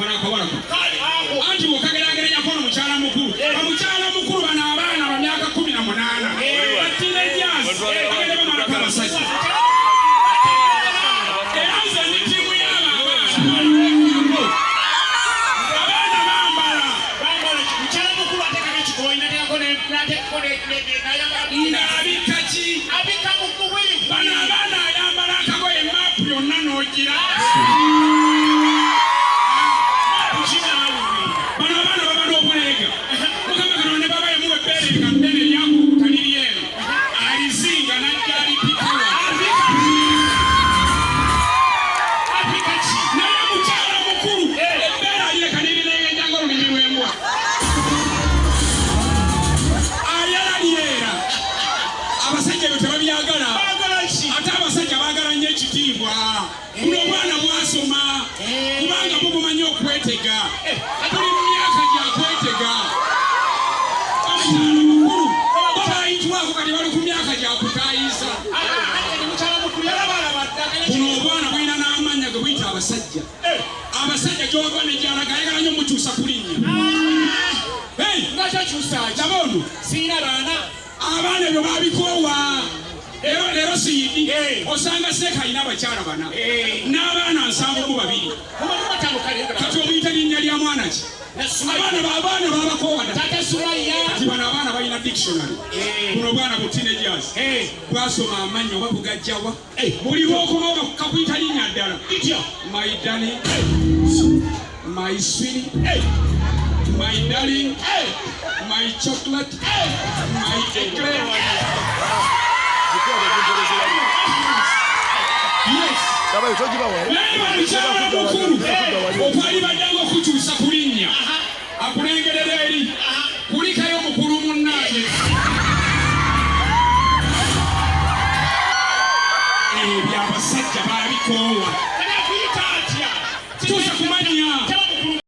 kona akawala anti mukageraageranya kono mukyala mukulu omukyala mukulu bano abaana ba myaka 18 bateenagers bagenda bamalako abasajja era nze ndi ttiimu y'abaana bambala mukyala mukulu ateekako ekikoyi n'abikka ki abikka mu kubiri bano abaana ayambala akagoye maapu yonna n'ogira bano abaana baba n'obuleega mukama kano ne baba yemuwa ebbeere kaddene eryakutaniri eno alizinga najja alipikawa apika ki naye mukyala mukulu ebbeere alireka n'ebirengejja ng'olulimi lw'embwa ayalaliera abasajja ebyo tebabyagala ate abasajja baagala nnyo ekitiibwa buno obwana bwasoma kubanga bugumanyi okwetega tuli mu myaka gyakwetega omukyala mukulu babayitwako kati bali ku myaka gyakutayiza buno obwana bulina n'amannya ge buyita abasajja abasajja gyova nejalaga ayagala nnyo mukyusa ku linnya jabono siina baana abaana ebyo babikoowa leero siyidi osanga seeka alina abakyala bana n'abaana 72 kati omuyita linnya lya mwana ki abaana babakoowa kati bano abaana balina dictionary buno obwana bu teenagers bwasoma amannya oba bugajjawa buli bwokomawo kakuyita linnya ddala my darling my sweetie my darling my chocolate my eclair okwali baddanga okukyusa ku linnya akulengerera eri kulikayo omukulu munnaye ebyo abasajja babikoowa